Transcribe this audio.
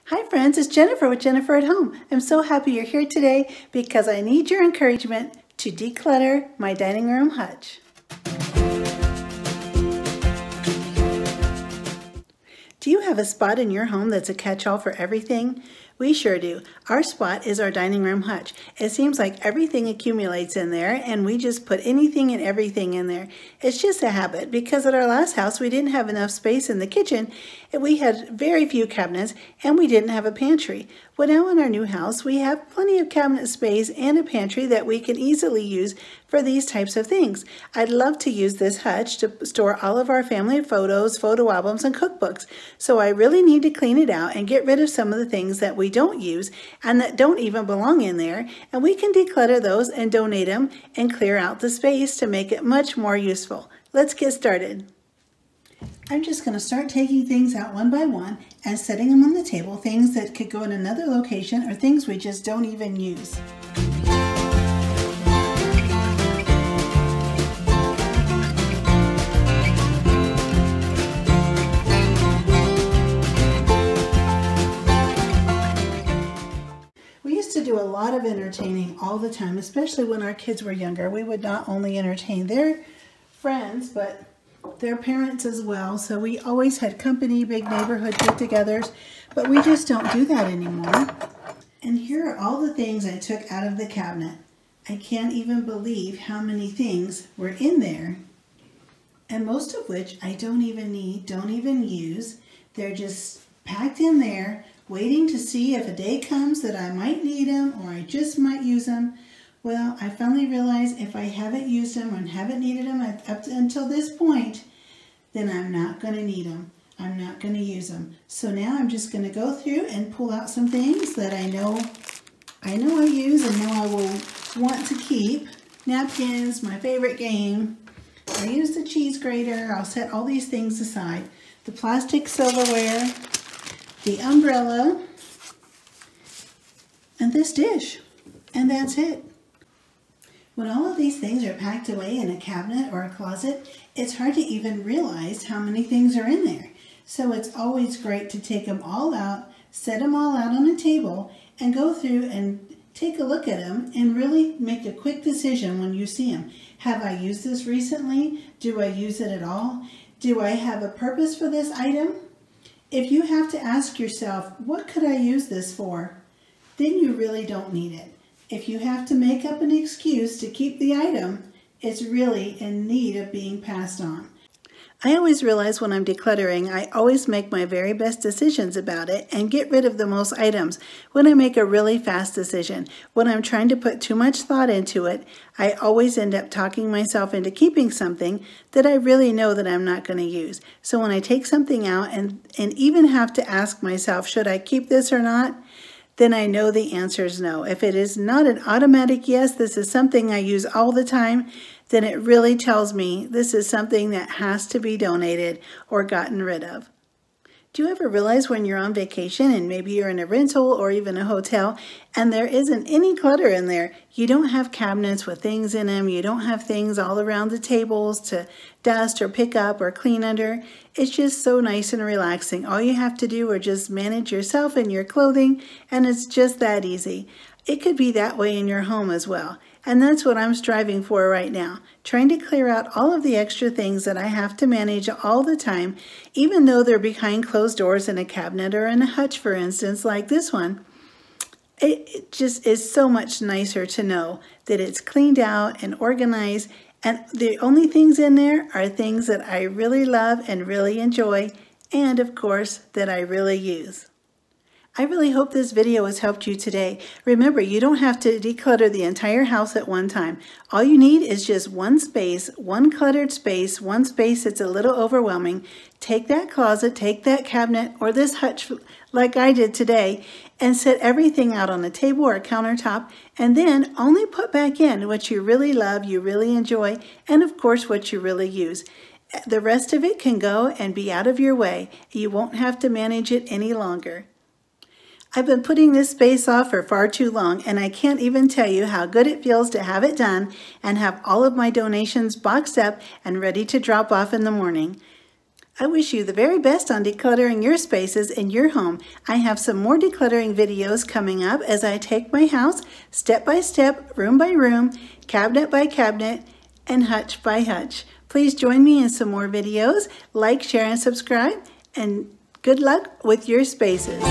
Hi friends, it's Jennifer with Jennifer at Home. I'm so happy you're here today because I need your encouragement to declutter my dining room hutch. Do you have a spot in your home that's a catch-all for everything? We sure do. Our spot is our dining room hutch. It seems like everything accumulates in there and we just put anything and everything in there. It's just a habit because at our last house we didn't have enough space in the kitchen and we had very few cabinets and we didn't have a pantry. Well, now in our new house we have plenty of cabinet space and a pantry that we can easily use for these types of things. I'd love to use this hutch to store all of our family photos, photo albums, and cookbooks. So I really need to clean it out and get rid of some of the things that we don't use and that don't even belong in there. And we can declutter those and donate them and clear out the space to make it much more useful. Let's get started. I'm just going to start taking things out one by one and setting them on the table, things that could go in another location or things we just don't even use. To do a lot of entertaining all the time, especially when our kids were younger. We would not only entertain their friends, but their parents as well. So we always had company, big neighborhood get-togethers, but we just don't do that anymore. And here are all the things I took out of the cabinet. I can't even believe how many things were in there, and most of which I don't even need, don't even use. They're just packed in there, waiting to see if a day comes that I might need them or I just might use them. Well, I finally realized if I haven't used them and haven't needed them up until this point, then I'm not going to need them. I'm not going to use them. So now I'm just going to go through and pull out some things that I know I use and know I will want to keep. Napkins, my favorite game. I use the cheese grater. I'll set all these things aside. The plastic silverware, the umbrella, and this dish, and that's it. When all of these things are packed away in a cabinet or a closet, it's hard to even realize how many things are in there. So it's always great to take them all out, set them all out on a table, and go through and take a look at them and really make a quick decision when you see them. Have I used this recently? Do I use it at all? Do I have a purpose for this item? If you have to ask yourself, what could I use this for? Then you really don't need it. If you have to make up an excuse to keep the item, it's really in need of being passed on. I always realize when I'm decluttering, I always make my very best decisions about it and get rid of the most items when I make a really fast decision. When I'm trying to put too much thought into it, I always end up talking myself into keeping something that I really know that I'm not going to use. So when I take something out and even have to ask myself, should I keep this or not? Then I know the answer is no. If it is not an automatic yes, this is something I use all the time, then it really tells me this is something that has to be donated or gotten rid of. Do you ever realize when you're on vacation and maybe you're in a rental or even a hotel and there isn't any clutter in there? You don't have cabinets with things in them. You don't have things all around the tables to dust or pick up or clean under. It's just so nice and relaxing. All you have to do is just manage yourself and your clothing, and it's just that easy. It could be that way in your home as well. And that's what I'm striving for right now, trying to clear out all of the extra things that I have to manage all the time, even though they're behind closed doors in a cabinet or in a hutch, for instance, like this one. It just is so much nicer to know that it's cleaned out and organized, and the only things in there are things that I really love and really enjoy, and of course, that I really use. I really hope this video has helped you today. Remember, you don't have to declutter the entire house at one time. All you need is just one space, one cluttered space, one space that's a little overwhelming. Take that closet, take that cabinet, or this hutch like I did today, and set everything out on a table or a countertop, and then only put back in what you really love, you really enjoy, and of course what you really use. The rest of it can go and be out of your way. You won't have to manage it any longer. I've been putting this space off for far too long, and I can't even tell you how good it feels to have it done and have all of my donations boxed up and ready to drop off in the morning. I wish you the very best on decluttering your spaces in your home. I have some more decluttering videos coming up as I take my house step by step, room by room, cabinet by cabinet, and hutch by hutch. Please join me in some more videos. Like, share, and subscribe, and good luck with your spaces.